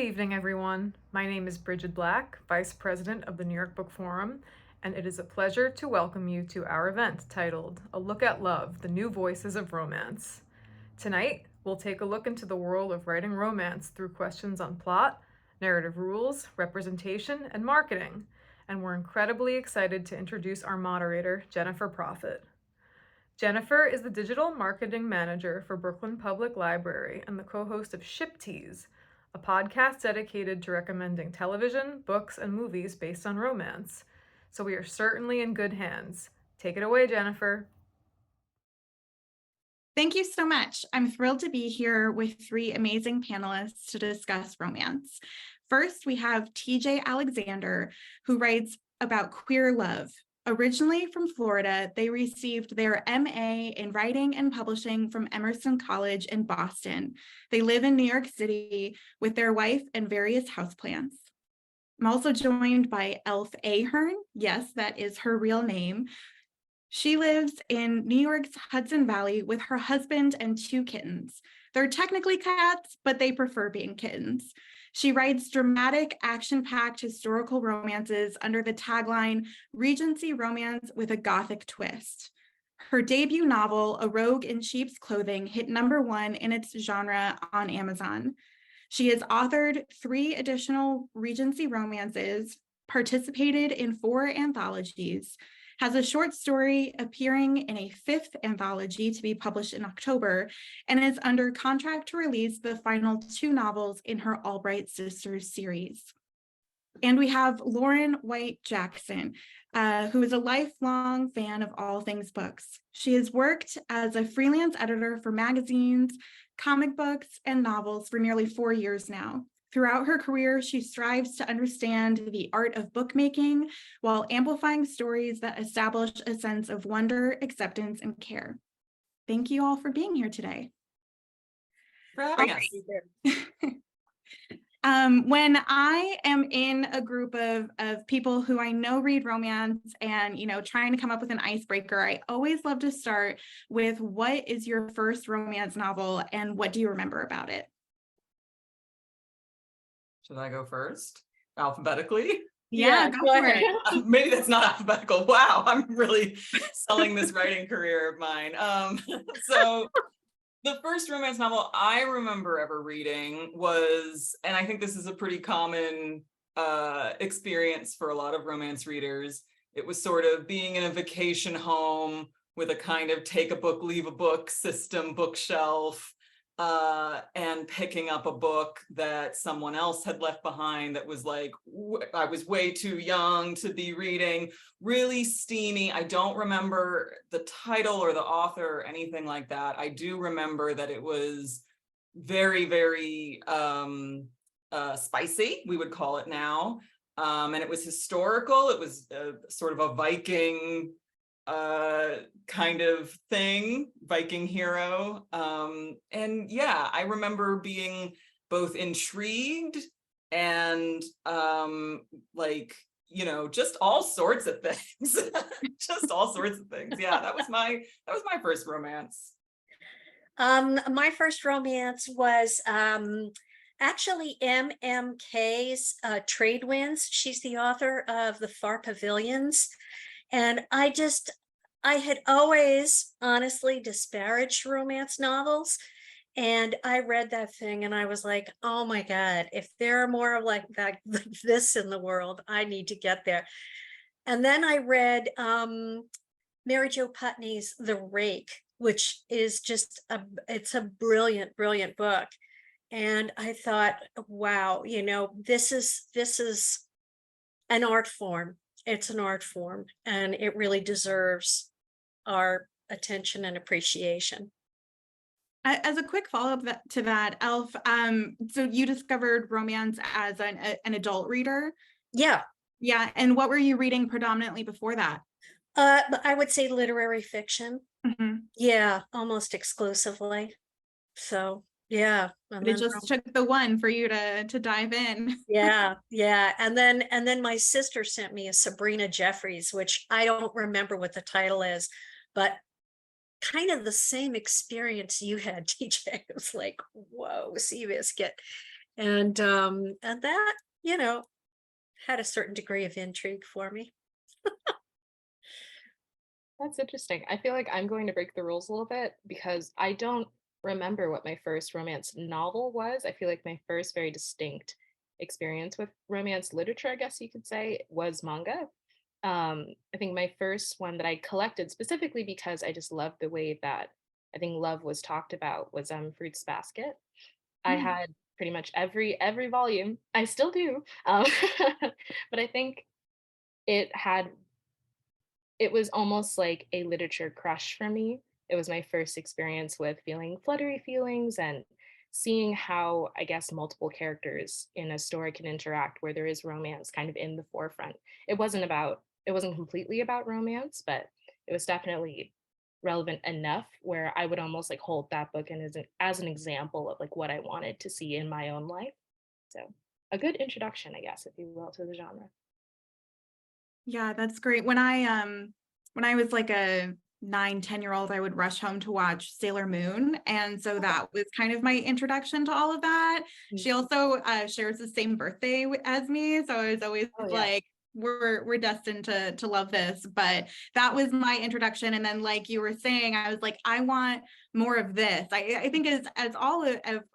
evening, everyone. My name is Bridget Black, Vice President of the New York Book Forum, and it is a pleasure to welcome you to our event titled A Look at Love, The New Voices of Romance. Tonight, we'll take a look into the world of writing romance through questions on plot, narrative rules, representation, and marketing, and we're incredibly excited to introduce our moderator, Jennifer Proffitt. Jennifer is the Digital Marketing Manager for Brooklyn Public Library and the co-host of Ship Tease, a podcast dedicated to recommending television, books, and movies based on romance. So we are certainly in good hands. Take it away, Jennifer. Thank you so much. I'm thrilled to be here with three amazing panelists to discuss romance. First, we have TJ Alexander, who writes about queer love. Originally from Florida, they received their MA in writing and publishing from Emerson College in Boston. They live in New York City with their wife and various houseplants. I'm also joined by Elf AHEARN. Yes, that is her real name. She lives in New York's Hudson Valley with her husband and two kittens. They're technically cats, but they prefer being kittens. She writes dramatic, action-packed historical romances under the tagline, Regency Romance with a Gothic Twist. Her debut novel, A Rogue in Sheep's Clothing, hit #1 in its genre on Amazon. She has authored 3 additional Regency romances, participated in 4 anthologies, has a short story appearing in a 5th anthology to be published in October, and is under contract to release the final 2 novels in her Albright Sisters series. And we have Lauren White Jackson, who is a lifelong fan of all things books. She has worked as a freelance editor for magazines, comic books, and novels for nearly 4 years now. Throughout her career, she strives to understand the art of bookmaking while amplifying stories that establish a sense of wonder, acceptance, and care. Thank you all for being here today. For having us. When I am in a group of people who I know read romance and, trying to come up with an icebreaker, I always love to start with, what is your first romance novel and what do you remember about it? Should I go first? Alphabetically? Yeah, go for it. Maybe that's not alphabetical. Wow, I'm really selling this writing career of mine. So the first romance novel I remember ever reading was, and I think this is a pretty common experience for a lot of romance readers, it was sort of being in a vacation home with a kind of take a book, leave a book system bookshelf, and picking up a book that someone else had left behind that was like, I was way too young to be reading, really steamy. I don't remember the title or the author or anything like that. I do remember that it was very, very spicy, we would call it now. And it was historical. It was sort of a Viking kind of thing, Viking hero. And yeah, I remember being both intrigued and just all sorts of things. Just all sorts of things. Yeah, that was my first romance. My first romance was actually MMK's Trade Winds. She's the author of The Far Pavilions. And I had always honestly disparaged romance novels. And I read that thing and I was like, oh my God, if there are more like this in the world, I need to get there. And then I read Mary Jo Putney's The Rake, which is it's a brilliant, brilliant book. And I thought, wow, this is an art form. It's an art form, and it really deserves our attention and appreciation. As a quick follow-up to that, Elf, so you discovered romance as an adult reader? Yeah. Yeah, and what were you reading predominantly before that? I would say literary fiction. Mm-hmm. Yeah, almost exclusively. So yeah. But it just took the one for you to dive in. Yeah. And then my sister sent me a Sabrina Jeffries, which I don't remember what the title is, but kind of the same experience you had, TJ. It was like, whoa, Seabiscuit. And that, you know, had a certain degree of intrigue for me. That's interesting. I feel like I'm going to break the rules a little bit because I don't remember what my first romance novel was. I feel like my first very distinct experience with romance literature, I guess you could say, was manga. I think my first one that I collected specifically because I just loved the way that I think love was talked about was Fruits Basket. I Mm. had pretty much every volume. I still do. But I think it had it was almost like a literature crush for me. It was my first experience with feeling fluttery feelings and seeing how, I guess, multiple characters in a story can interact where there is romance kind of in the forefront. It wasn't completely about romance, but it was definitely relevant enough where I would almost like hold that book and as an example of like what I wanted to see in my own life. So a good introduction, I guess, if you will, to the genre. Yeah, that's great. When I was like a 9, 10-year-old, I would rush home to watch Sailor Moon. And so that was kind of my introduction to all of that. She also shares the same birthday as me. So I was always Oh yeah. like, we're destined to love this. But that was my introduction. And then like you were saying, I was like, I want more of this. I think as all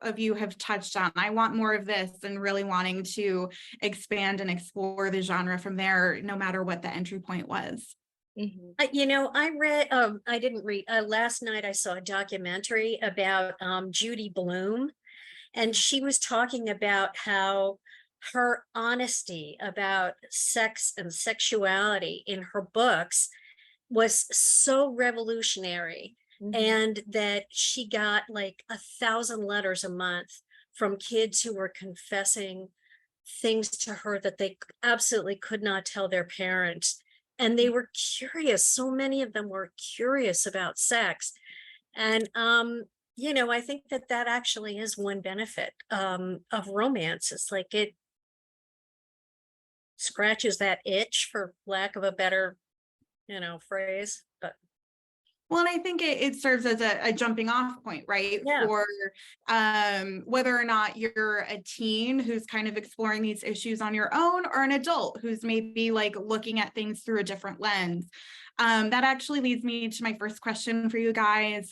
of you have touched on, I want more of this and really wanting to expand and explore the genre from there, no matter what the entry point was. Mhm. You know, I didn't read, last night I saw a documentary about Judy Blume, and she was talking about how her honesty about sex and sexuality in her books was so revolutionary, Mhm. and that she got like 1,000 letters a month from kids who were confessing things to her that they absolutely could not tell their parents. And they were curious. So many of them were curious about sex. And, you know, I think that that actually is one benefit of romance. It's like it scratches that itch, for lack of a better, you know, phrase. But Well, and I think it serves as a jumping off point, right? yeah, For whether or not you're a teen who's kind of exploring these issues on your own, or an adult who's maybe like looking at things through a different lens. That actually leads me to my first question for you guys.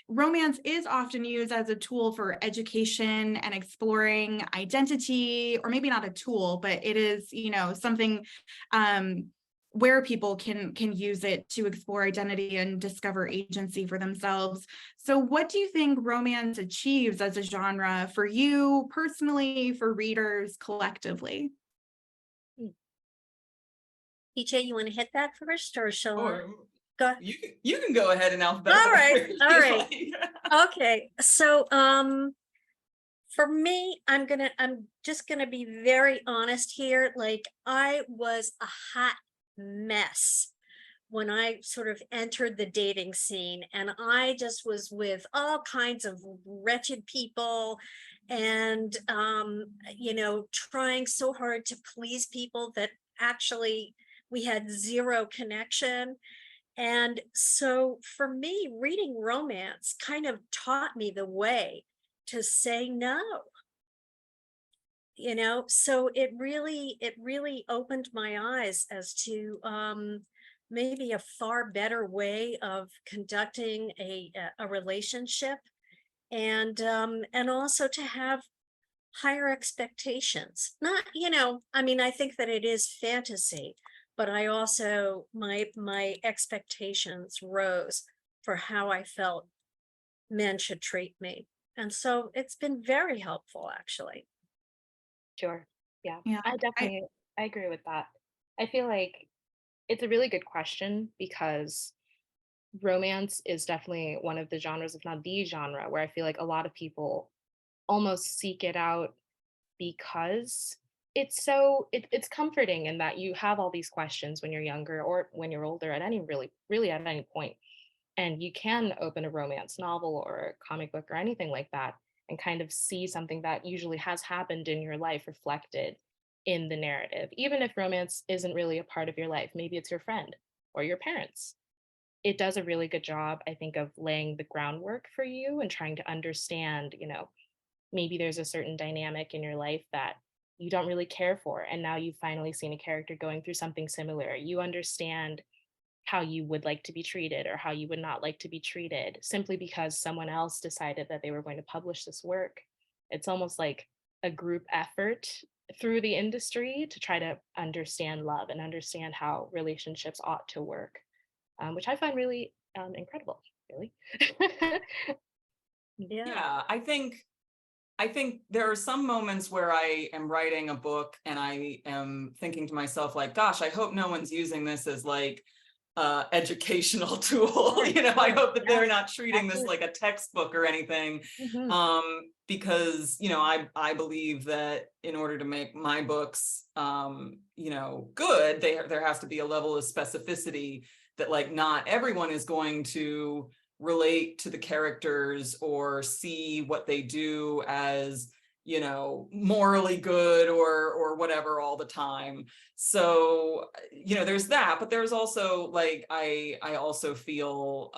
Romance is often used as a tool for education and exploring identity, or maybe not a tool, but it is, you know, something where people can use it to explore identity and discover agency for themselves. So what do you think romance achieves as a genre for you personally, for readers collectively? PJ, you want to hit that first, or shall I? Or Go. you can go ahead in alphabetical All right, order if all you right. like. Okay, so for me, I'm just gonna be very honest here. Like, I was a hot mess when I sort of entered the dating scene, and I just was with all kinds of wretched people, and you know, trying so hard to please people that actually we had zero connection. And so for me, reading romance kind of taught me the way to say no, you know. So it really opened my eyes as to maybe a far better way of conducting a relationship, and also to have higher expectations. Not, you know, I mean, I think that it is fantasy, but I also, my expectations rose for how I felt men should treat me. And so it's been very helpful, actually. Sure. Yeah. Yeah, I agree with that. I feel like it's a really good question because romance is definitely one of the genres, if not the genre, where I feel like a lot of people almost seek it out because it's comforting in that you have all these questions when you're younger or when you're older at any really at any point. And you can open a romance novel or a comic book or anything like that and kind of see something that usually has happened in your life reflected in the narrative. Even if romance isn't really a part of your life, maybe it's your friend or your parents. It does a really good job, I think, of laying the groundwork for you and trying to understand, you know, maybe there's a certain dynamic in your life that you don't really care for, and now you've finally seen a character going through something similar. You understand how you would like to be treated or how you would not like to be treated simply because someone else decided that they were going to publish this work. It's almost like a group effort through the industry to try to understand love and understand how relationships ought to work, which I find really incredible, really. Yeah. Yeah, I think there are some moments where I am writing a book and I am thinking to myself, like, gosh, I hope no one's using this as like educational tool. You know, I hope that they're not treating this like a textbook or anything. Mhm. Because, you know, I believe that in order to make my books, you know, good, there has to be a level of specificity that like not everyone is going to relate to the characters or see what they do as, you know, morally good or whatever all the time. So, you know, there's that, but there's also like I also feel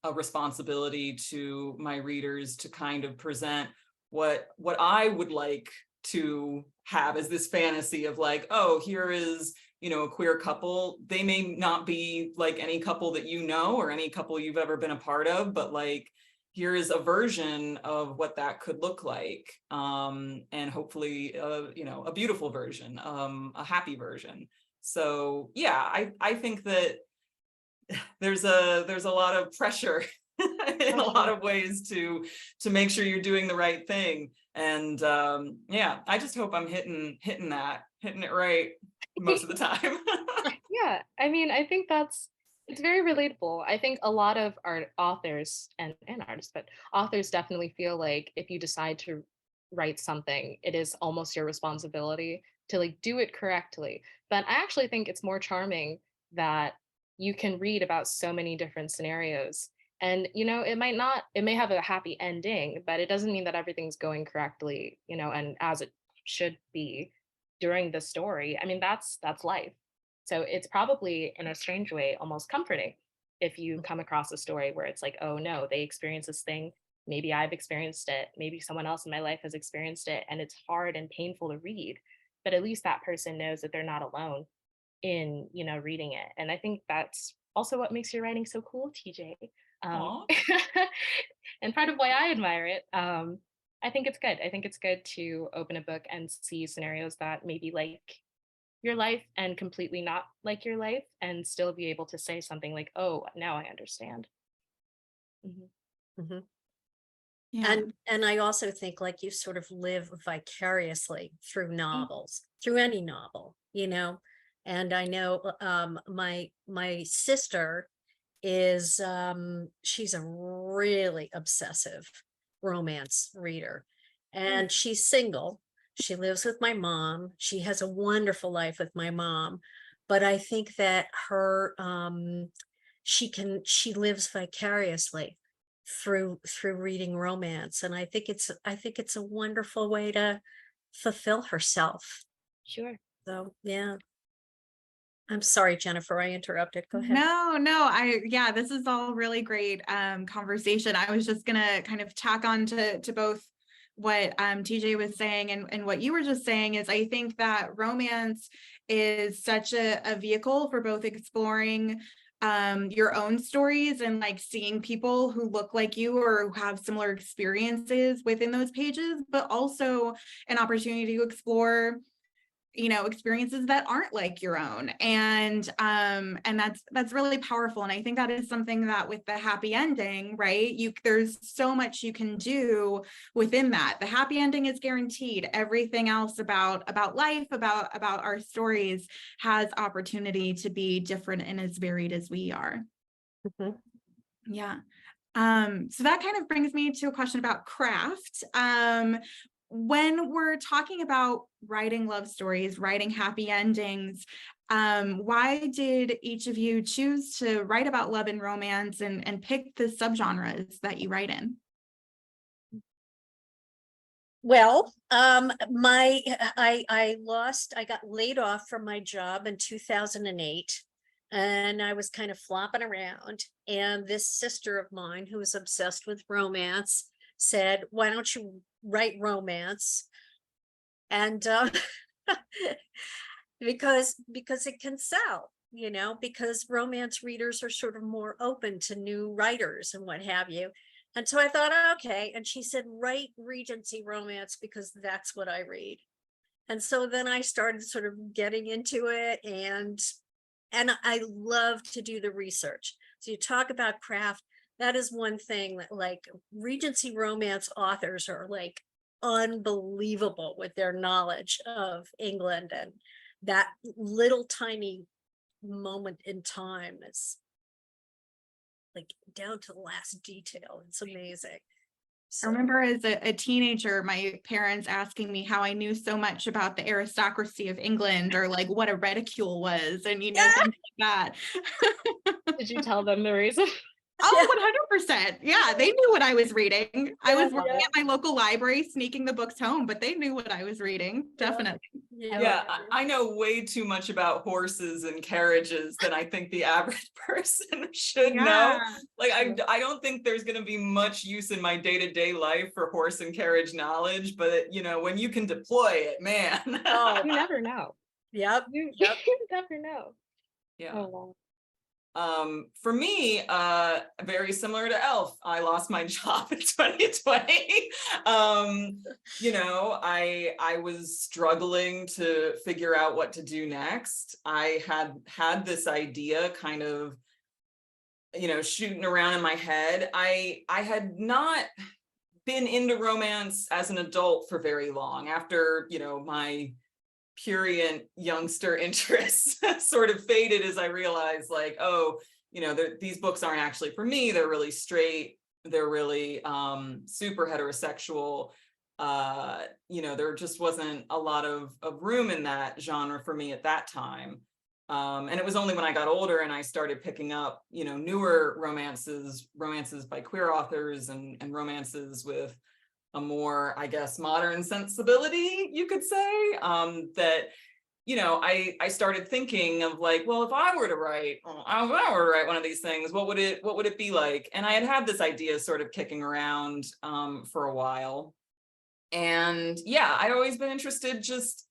a responsibility to my readers to kind of present what I would like to have as this fantasy of like, oh, here is, you know, a queer couple. They may not be like any couple that you know or any couple you've ever been a part of, but like here is a version of what that could look like, and hopefully you know, a beautiful version, a happy version. So yeah, I think that there's a lot of pressure in a lot of ways to make sure you're doing the right thing. And yeah, I just hope I'm hitting it right most of the time. Yeah, I mean, I think it's very relatable. I think a lot of art authors and artists, but authors definitely feel like if you decide to write something, it is almost your responsibility to like do it correctly. But I actually think it's more charming that you can read about so many different scenarios. And you know, it may have a happy ending, but it doesn't mean that everything's going correctly, you know, and as it should be during the story. I mean, that's life. So it's probably, in a strange way, almost comforting if you come across a story where it's like, oh no, they experienced this thing. Maybe I've experienced it. Maybe someone else in my life has experienced it. And it's hard and painful to read. But at least that person knows that they're not alone in, you know, reading it. And I think that's also what makes your writing so cool, TJ. Aw. And part of why I admire it. I think it's good. I think it's good to open a book and see scenarios that maybe like your life and completely not like your life and still be able to say something like, oh, now I understand. Mhm. Mhm. Yeah. And I also think like you sort of live vicariously through novels, through any novel, you know. And I know my sister is she's a really obsessive romance reader, and she's single. She lives with my mom. She has a wonderful life with my mom, but I think that her she lives vicariously through reading romance, and I think it's a wonderful way to fulfill herself. Sure. So yeah, I'm sorry, Jennifer, I interrupted. Go ahead. No, yeah, this is all really great conversation. I was just gonna kind of tack on to both what TJ was saying and what you were just saying. Is I think that romance is such a vehicle for both exploring your own stories and like seeing people who look like you or who have similar experiences within those pages, but also an opportunity to explore, you know, experiences that aren't like your own. And that's really powerful. And I think that is something that with the happy ending, right, there's so much you can do within that. The happy ending is guaranteed. Everything else about life, about our stories has opportunity to be different and as varied as we are. Mhm. Yeah. So that kind of brings me to a question about craft. When we're talking about writing love stories, writing happy endings, why did each of you choose to write about love and romance and pick the subgenres that you write in? Well, I got laid off from my job in 2008, and I was kind of flopping around. And this sister of mine who was obsessed with romance said, why don't you write romance? And because it can sell, because romance readers are sort of more open to new writers and what have you. And so I thought, okay. And she said, write Regency romance because that's what I read. And so then I started sort of getting into it, and I love to do the research. So you talk about craft. That is one thing that, like, Regency romance authors are like unbelievable with their knowledge of England, and that little tiny moment in time is like down to the last detail. It's amazing. I remember as a teenager, my parents asking me how I knew so much about the aristocracy of England, or like what a reticule was, and things like that. Did you tell them the reason? Oh, 100%. Yeah, they knew what I was reading. I was working at my local library, sneaking the books home, but they knew what I was reading. Definitely. Yeah, I know way too much about horses and carriages than I think the average person should know. Like, I don't think there's going to be much use in my day-to-day life for horse and carriage knowledge, but when you can deploy it, man. You never know. Yep. You never know. Yeah. Oh, wow. For me, very similar to Elf, I lost my job in 2020. I was struggling to figure out what to do next. I had this idea kind of, shooting around in my head. I had not been into romance as an adult for very long. After, my prurient youngster interests sort of faded, as I realized, like, these books aren't actually for me. They're really straight. They're really super heterosexual. There just wasn't a lot of room in that genre for me at that time. And it was only when I got older and I started picking up, newer romances by queer authors, and romances with a more, I guess, modern sensibility, you could say, that, I started thinking of like, well, if I were to write one of these things, what would it be like? And I had this idea sort of kicking around for a while. And yeah, I'd always been interested, just,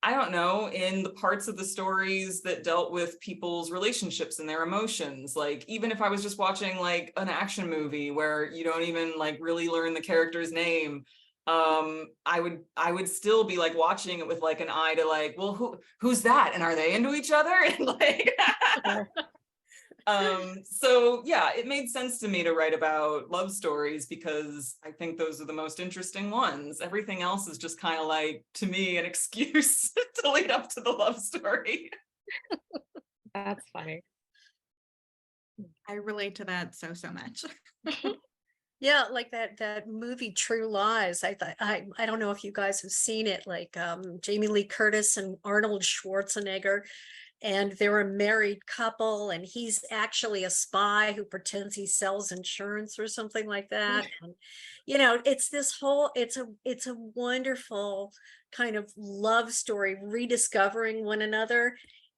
I don't know, in the parts of the stories that dealt with people's relationships and their emotions. Like, even if I was just watching like an action movie where you don't even like really learn the character's name, I would still be like watching it with like an eye to like, well, who's that? And are they into each other? And like, so yeah, it made sense to me to write about love stories because I think those are the most interesting ones. Everything else is just kind of like, to me, an excuse to lead up to the love story. That's funny. I relate to that so much. Yeah, like that movie True Lies. I don't know if you guys have seen it, like Jamie Lee Curtis and Arnold Schwarzenegger, and they're a married couple, and he's actually a spy who pretends he sells insurance or something like that. And it's this whole, it's a wonderful kind of love story, rediscovering one another.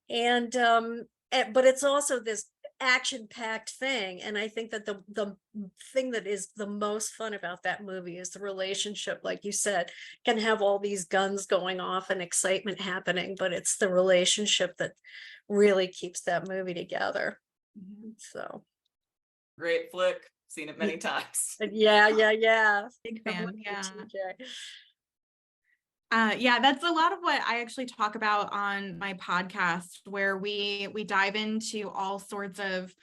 And but it's also this action-packed thing, and I think that the thing that is the most fun about that movie is the relationship. Like you said, can have all these guns going off and excitement happening, but it's the relationship that really keeps that movie together. So great flick, seen it many times. Yeah, big fan. Yeah. Yeah, that's a lot of what I actually talk about on my podcast, where we dive into all sorts of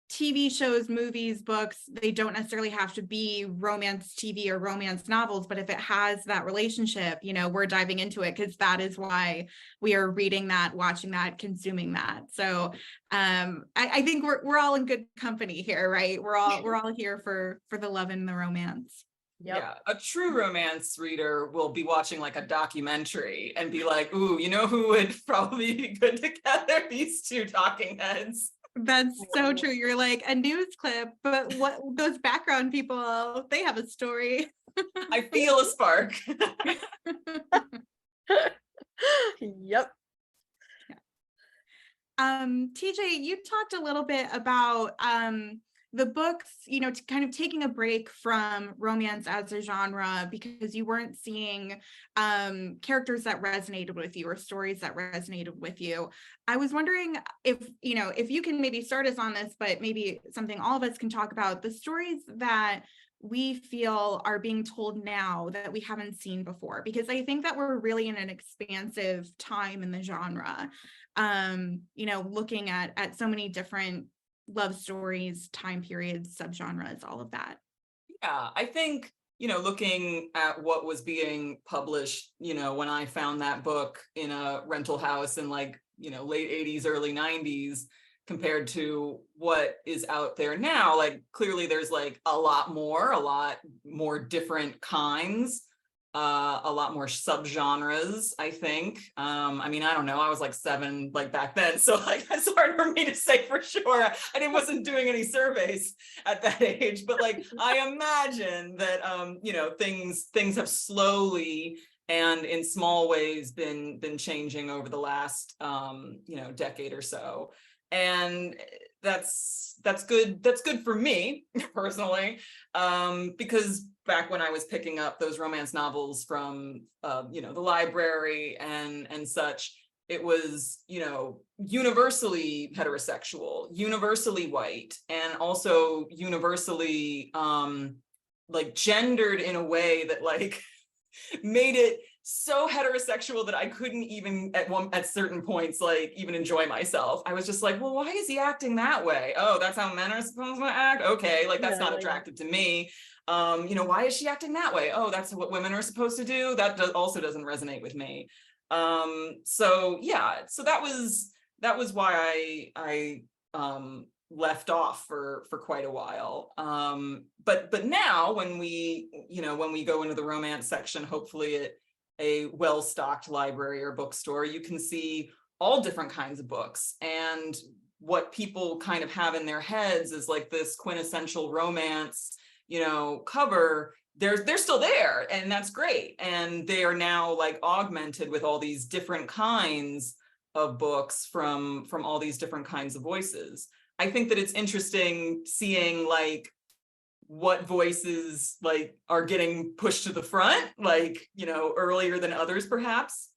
TV shows, movies, books. They don't necessarily have to be romance TV or romance novels, but if it has that relationship, we're diving into it, because that is why we are reading that, watching that, consuming that. So I think we're all in good company here, right? We're all here for the love and the romance. Yep. Yeah, a true romance reader will be watching like a documentary and be like, ooh, who would probably be good together? These two talking heads. That's so true. You're like a news clip, but what those background people, they have a story. I feel a spark. Yep. TJ, you talked a little bit about the books, kind of taking a break from romance as a genre because you weren't seeing characters that resonated with you or stories that resonated with you. I was wondering if you can maybe start us on this, but maybe something all of us can talk about, the stories that we feel are being told now that we haven't seen before, because I think that we're really in an expansive time in the genre, looking at so many different love stories, time periods, subgenres, all of that. Yeah, I think, looking at what was being published, when I found that book in a rental house in late 80s, early 90s, compared to what is out there now, like clearly there's like a lot more different kinds, a lot more subgenres, I think. I mean, I don't know, I was like 7 like back then, so like it's hard for me to say for sure. Wasn't doing any surveys at that age, but like I imagine that things have slowly and in small ways been changing over the last decade or so. And that's good for me personally, because back when I was picking up those romance novels from the library and such, it was universally heterosexual, universally white, and also universally like gendered in a way that like made it so heterosexual that I couldn't even at certain points like even enjoy myself. I was just like, well, why is he acting that way? Oh, that's how men are supposed to act? Okay, like that's not attractive to me. Why is she acting that way? Oh, that's what women are supposed to do. That also doesn't resonate with me. So yeah, so that was why I left off for quite a while. But now when we go into the romance section, hopefully at a well-stocked library or bookstore, you can see all different kinds of books. And what people kind of have in their heads is like this quintessential romance, cover. They're still there, and that's great. And they are now like augmented with all these different kinds of books from all these different kinds of voices. I think that it's interesting seeing like what voices like are getting pushed to the front, like, earlier than others, perhaps.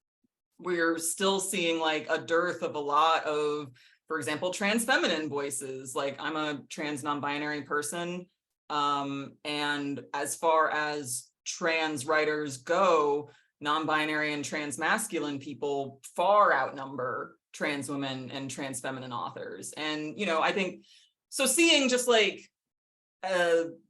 We're still seeing like a dearth of a lot of, for example, trans feminine voices. Like I'm a trans non-binary person. And as far as trans writers go, non-binary and trans masculine people far outnumber trans women and trans feminine authors. And, I think, so seeing just like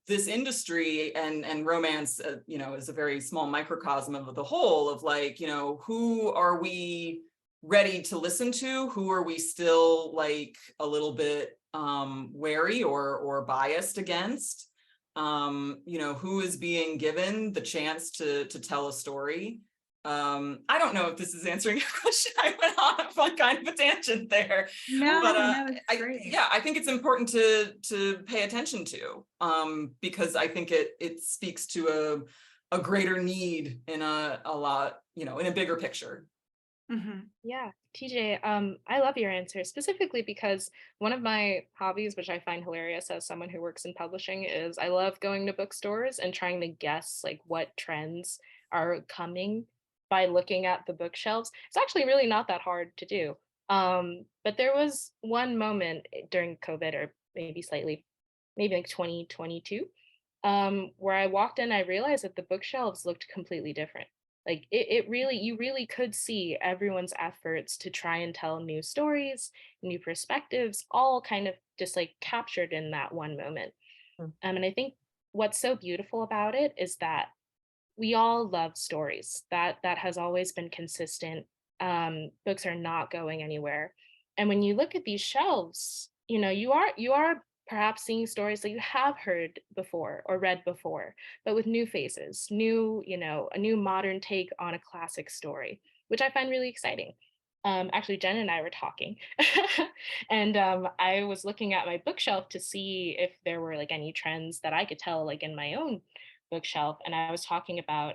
this industry and romance, is a very small microcosm of the whole of like, who are we ready to listen to? Who are we still like a little bit wary or biased against? Who is being given the chance to tell a story? I don't know if this is answering your question. I went on kind of a tangent there. No, but it's great. I think it's important to pay attention to, because I think it speaks to a greater need in a lot, in a bigger picture. Mm-hmm. Yeah, TJ, I love your answer specifically because one of my hobbies, which I find hilarious as someone who works in publishing, is I love going to bookstores and trying to guess like what trends are coming by looking at the bookshelves. It's actually really not that hard to do. But there was one moment during COVID, or maybe like 2022, where I walked in, I realized that the bookshelves looked completely different. Like you really could see everyone's efforts to try and tell new stories, new perspectives, all kind of just like captured in that one moment. And I think what's so beautiful about it is that we all love stories. That has always been consistent. Books are not going anywhere. And when you look at these shelves, you are perhaps seeing stories that you have heard before or read before, but with new faces, a new modern take on a classic story, which I find really exciting. Actually, Jen and I were talking, and I was looking at my bookshelf to see if there were like any trends that I could tell like in my own bookshelf, and I was talking about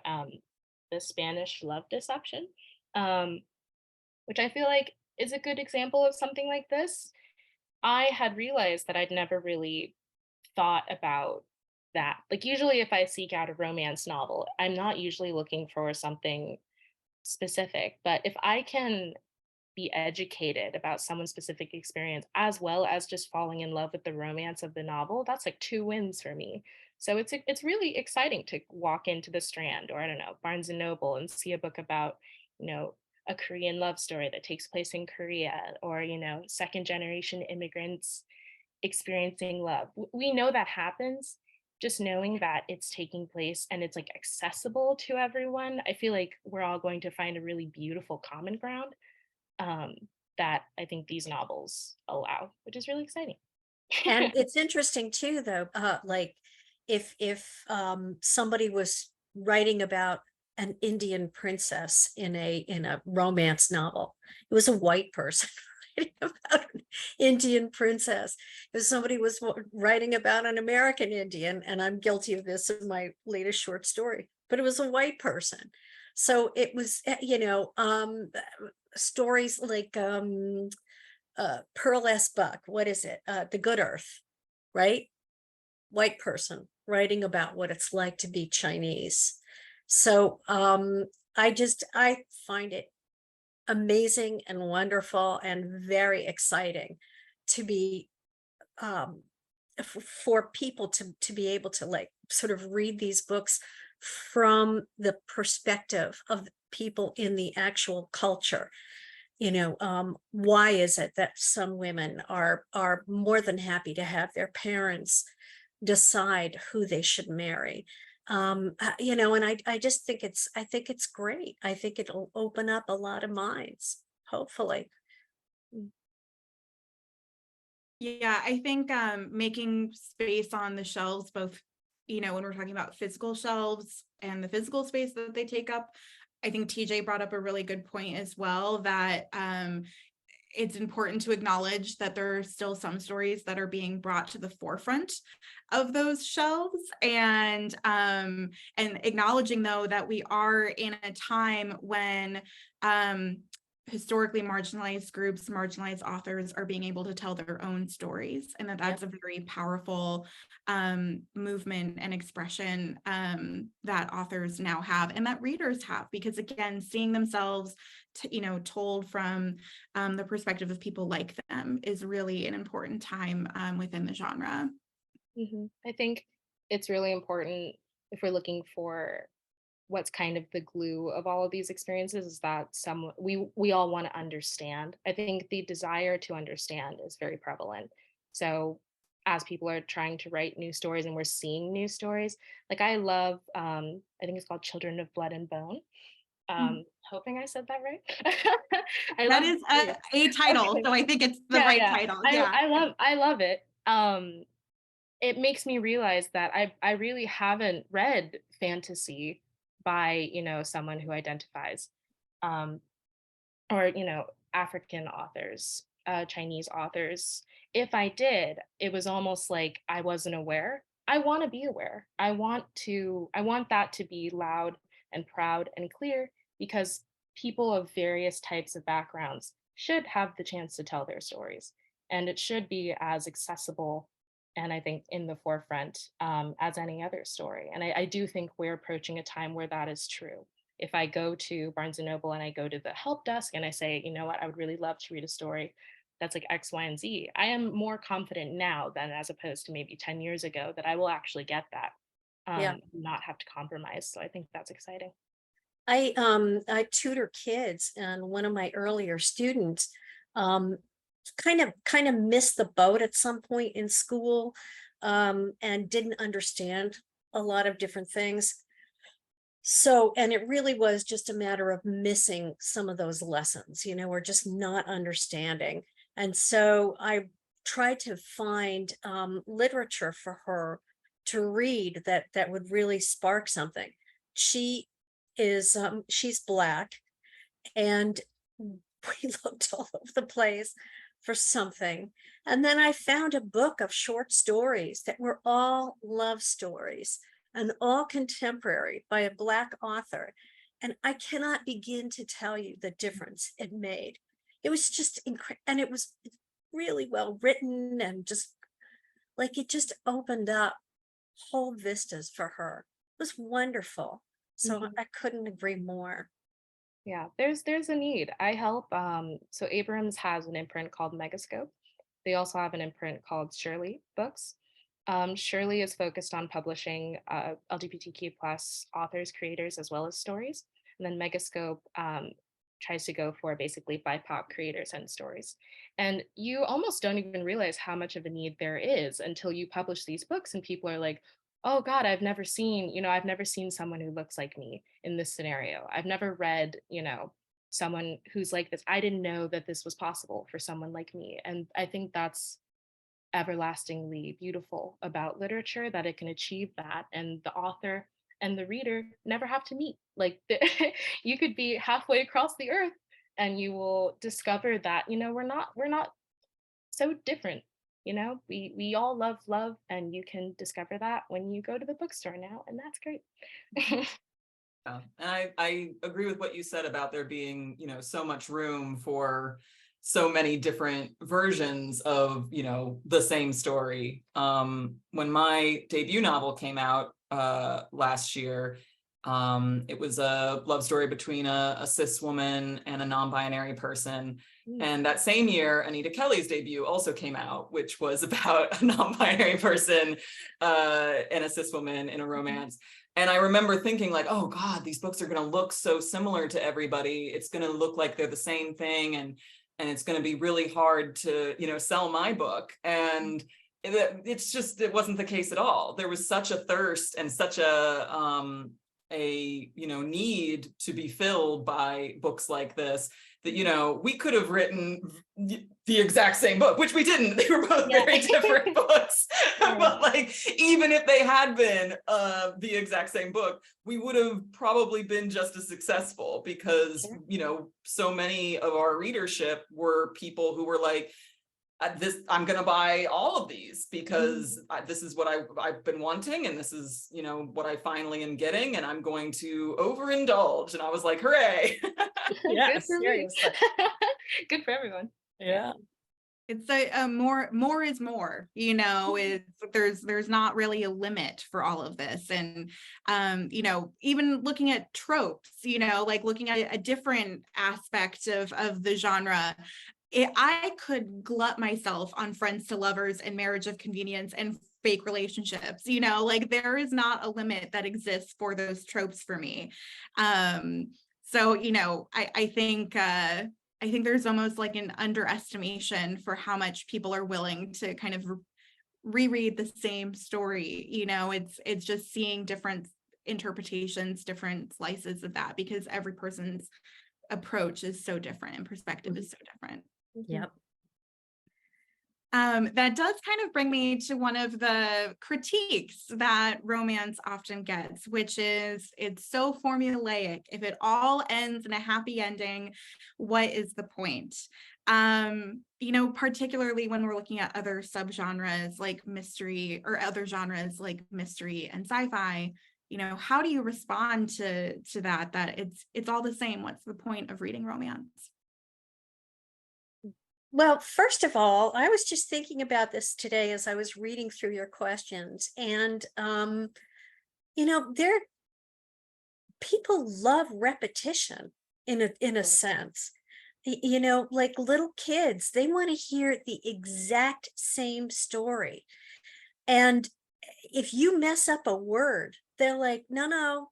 the Spanish love deception, which I feel like is a good example of something like this. I had realized that I'd never really thought about that. Like usually if I seek out a romance novel, I'm not usually looking for something specific, but if I can be educated about someone's specific experience as well as just falling in love with the romance of the novel, that's like two wins for me. So it's really exciting to walk into the Strand, or I don't know, Barnes and Noble, and see a book about, you know, a Korean love story that takes place in Korea, or, you know, second generation immigrants experiencing love. We know that happens. Just knowing that it's taking place and it's like accessible to everyone, I feel like we're all going to find a really beautiful common ground, um, that I think these novels allow, which is really exciting. And it's interesting too, though, like if somebody was writing about an Indian princess in a romance novel, it was a white person writing about an Indian princess. If somebody was writing about an American Indian, and I'm guilty of this in my latest short story, but it was a white person. So it was, stories like Pearl S. Buck, what is it? The Good Earth, right? White person writing about what it's like to be Chinese. So I find it amazing and wonderful and very exciting to be for people to be able to like sort of read these books from the perspective of people in the actual culture. Why is it that some women are more than happy to have their parents decide who they should marry? And I just think it's great. I think it'll open up a lot of minds, hopefully. Yeah, I think making space on the shelves, both, when we're talking about physical shelves and the physical space that they take up, I think TJ brought up a really good point as well, that it's important to acknowledge that there are still some stories that are being brought to the forefront of those shelves, and acknowledging, though, that we are in a time when historically marginalized groups, marginalized authors are being able to tell their own stories, and that's a very powerful movement and expression that authors now have, and that readers have, because again, seeing themselves told from the perspective of people like them is really an important time within the genre. I think it's really important, if we're looking for what's kind of the glue of all of these experiences, is that we all want to understand. I think the desire to understand is very prevalent. So as people are trying to write new stories and we're seeing new stories, like I love, I think it's called Children of Blood and Bone. Hoping I said that right. That is a title, okay. so I think it's the right title. I love it. It makes me realize that I really haven't read fantasy by, someone who identifies, or, African authors, Chinese authors. If I did, it was almost like I wasn't aware. I want to be aware. I want that to be loud and proud and clear, because people of various types of backgrounds should have the chance to tell their stories, and it should be as accessible, and I think in the forefront, as any other story. And I do think we're approaching a time where that is true. If I go to Barnes and Noble and I go to the help desk and I say, you know what, I would really love to read a story that's like X, Y, and Z, I am more confident now than as opposed to maybe 10 years ago that I will actually get that, not have to compromise. So I think that's exciting. I tutor kids, and one of my earlier students kind of missed the boat at some point in school, and didn't understand a lot of different things. So, and it really was just a matter of missing some of those lessons, or just not understanding. And so I tried to find literature for her to read that would really spark something. She's Black, and we looked all over the place for something. And then I found a book of short stories that were all love stories and all contemporary by a Black author. And I cannot begin to tell you the difference it made. It was just incredible. And it was really well written, and just like it just opened up whole vistas for her. It was wonderful. So I couldn't agree more. Yeah, there's a need. I help. So Abrams has an imprint called Megascope. They also have an imprint called Shirley Books. Shirley is focused on publishing LGBTQ plus authors, creators, as well as stories. And then Megascope tries to go for basically BIPOC creators and stories. And you almost don't even realize how much of a need there is until you publish these books and people are like, oh God, I've never seen someone who looks like me in this scenario. I've never read, someone who's like this. I didn't know that this was possible for someone like me. And I think that's everlastingly beautiful about literature, that it can achieve that, and the author and the reader never have to meet. Like you could be halfway across the earth and you will discover that we're not so different. We all love, and you can discover that when you go to the bookstore now, and that's great. Yeah. And I agree with what you said about there being, so much room for so many different versions of, the same story. When my debut novel came out last year, it was a love story between a cis woman and a non-binary person. And that same year, Anita Kelly's debut also came out, which was about a non-binary person and a cis woman in a romance. And I remember thinking like, oh God, these books are going to look so similar to everybody. It's going to look like they're the same thing. And it's going to be really hard to, sell my book. And it wasn't the case at all. There was such a thirst and such a need to be filled by books like this that, we could have written the exact same book, which we didn't. They were both very different books. But like, even if they had been the exact same book, we would have probably been just as successful because, so many of our readership were people who were like, I'm going to buy all of these because this is what I've been wanting. And this is, what I finally am getting. And I'm going to overindulge. And I was like, hooray. Yes, good for everyone. Yeah. It's a more is more, there's not really a limit for all of this. And, even looking at tropes, like looking at a different aspect of the genre, I could glut myself on friends to lovers and marriage of convenience and fake relationships, like there is not a limit that exists for those tropes for me. So, I think there's almost like an underestimation for how much people are willing to kind of reread the same story. It's just seeing different interpretations, different slices of that, because every person's approach is so different and perspective is so different. Yep. That does kind of bring me to one of the critiques that romance often gets, which is it's so formulaic. If it all ends in a happy ending, what is the point? Particularly when we're looking at other subgenres like mystery or other genres like mystery and sci-fi, how do you respond to that it's all the same? What's the point of reading romance? Well, first of all, I was just thinking about this today as I was reading through your questions, and people love repetition in a sense. Like little kids, they want to hear the exact same story, and if you mess up a word, they're like, no,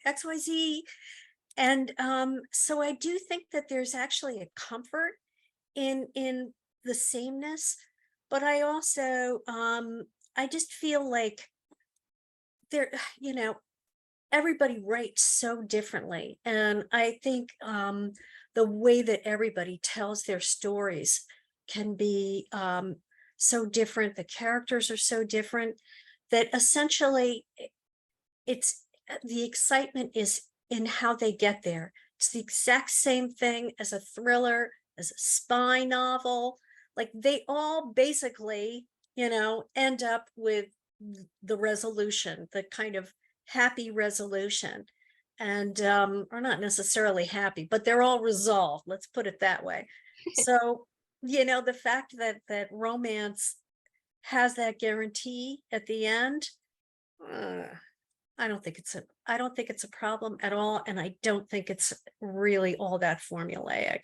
XYZ, and so I do think that there's actually a comfort in the sameness, but I also I just feel like there, everybody writes so differently, and I think the way that everybody tells their stories can be so different. The characters are so different that essentially it's the excitement is in how they get there. It's the exact same thing as a thriller, as a spy novel. Like they all basically, end up with the resolution, the kind of happy resolution, and or not necessarily happy, but they're all resolved. Let's put it that way. So, the fact that romance has that guarantee at the end, I don't think it's a problem at all, and I don't think it's really all that formulaic.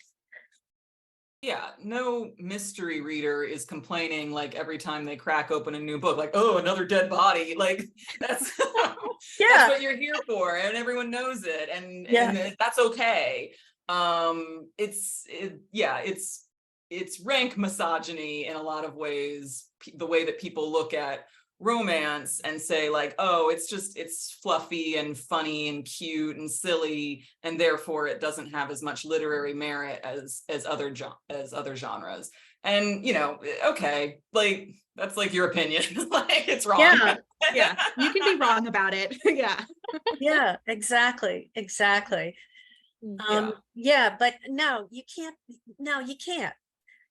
Yeah, no mystery reader is complaining like every time they crack open a new book, like, oh, another dead body. Like that's Yeah. that's what you're here for, and everyone knows it, and that's okay. It's rank misogyny in a lot of ways, the way that people look at romance and say like, oh, it's fluffy and funny and cute and silly, and therefore it doesn't have as much literary merit as other genres. And okay, like that's like your opinion. Like it's wrong. Yeah. Yeah, you can be wrong about it. Yeah. Yeah, exactly. Yeah, but no, you can't.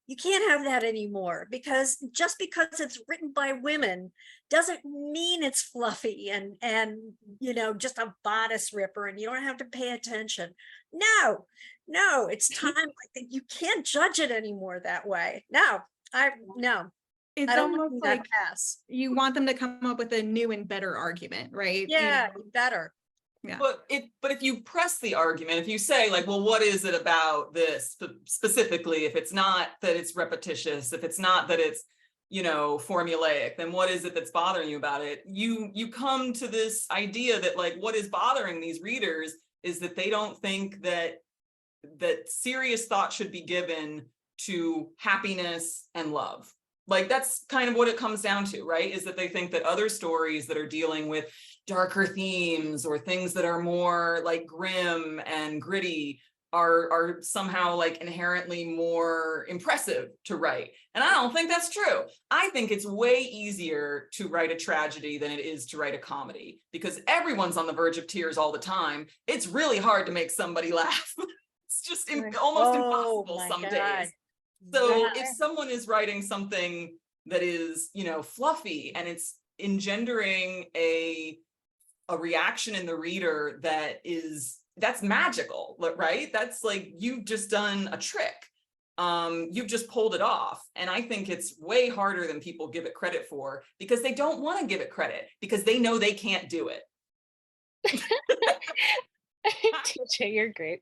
You can't have that anymore, because just because it's written by women doesn't mean it's fluffy and just a bodice ripper and you don't have to pay attention. No, it's time. I think you can't judge it anymore that way. No. It's I don't almost want that like pass. you want them to come up with a new and better argument, right? Yeah, better. Yeah. But if you press the argument, if you say like, well, what is it about this specifically? If it's not that it's repetitious, if it's not that it's formulaic, then what is it that's bothering you about it? You come to this idea that like what is bothering these readers is that they don't think that serious thought should be given to happiness and love. Like that's kind of what it comes down to, right? Is that they think that other stories that are dealing with darker themes or things that are more like grim and gritty are somehow like inherently more impressive to write. And I don't think that's true. I think it's way easier to write a tragedy than it is to write a comedy, because everyone's on the verge of tears all the time. It's really hard to make somebody laugh. It's just almost impossible some days. So if someone is writing something that is, fluffy and it's engendering a reaction in the reader that's magical, right? That's like, you've just done a trick. You've just pulled it off. And I think it's way harder than people give it credit for, because they don't want to give it credit because they know they can't do it. TJ, you're great.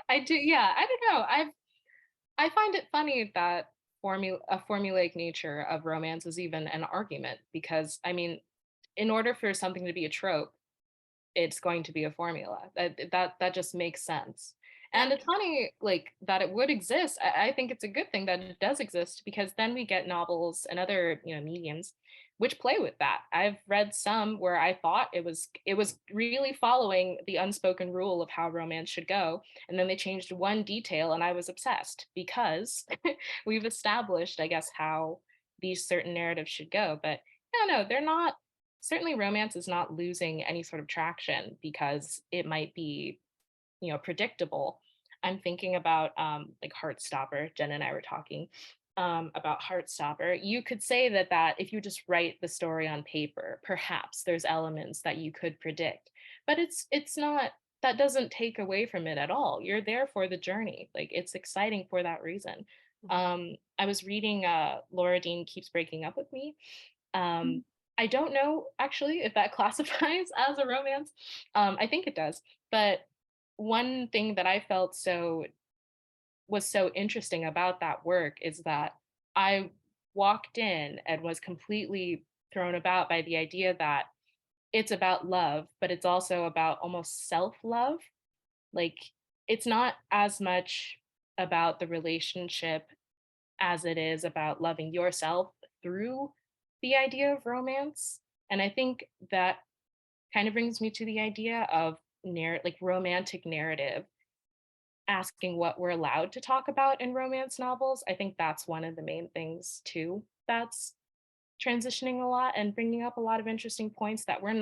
I do. Yeah, I don't know. I find it funny that a formulaic nature of romance is even an argument, because I mean, in order for something to be a trope, it's going to be a formula. That just makes sense. And it's funny like that it would exist. I think it's a good thing that it does exist, because then we get novels and other mediums which play with that. I've read some where I thought it was really following the unspoken rule of how romance should go, and then they changed one detail and I was obsessed, because we've established, I guess, how these certain narratives should go. But no, they're not. Certainly romance is not losing any sort of traction because it might be predictable. I'm thinking about like Heartstopper. Jen and I were talking about Heartstopper. You could say that if you just write the story on paper, perhaps there's elements that you could predict, but it's not. That doesn't take away from it at all. You're there for the journey. Like, it's exciting for that reason. I was reading Laura Dean Keeps Breaking Up With Me. I don't know actually if that classifies as a romance. I think it does. But one thing that I felt was so interesting about that work is that I walked in and was completely thrown about by the idea that it's about love, but it's also about almost self-love. Like, it's not as much about the relationship as it is about loving yourself through the idea of romance. And I think that kind of brings me to the idea of romantic narrative, asking what we're allowed to talk about in romance novels. I think that's one of the main things too that's transitioning a lot and bringing up a lot of interesting points that we're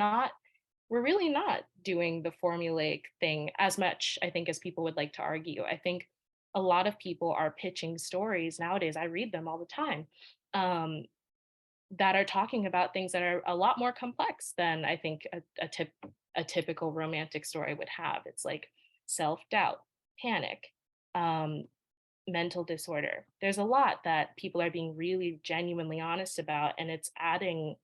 really not doing the formulaic thing as much, I think, as people would like to argue. I think a lot of people are pitching stories nowadays, I read them all the time, that are talking about things that are a lot more complex than I think a typical romantic story would have. It's like self-doubt, panic, mental disorder. There's a lot that people are being really genuinely honest about, and it's adding,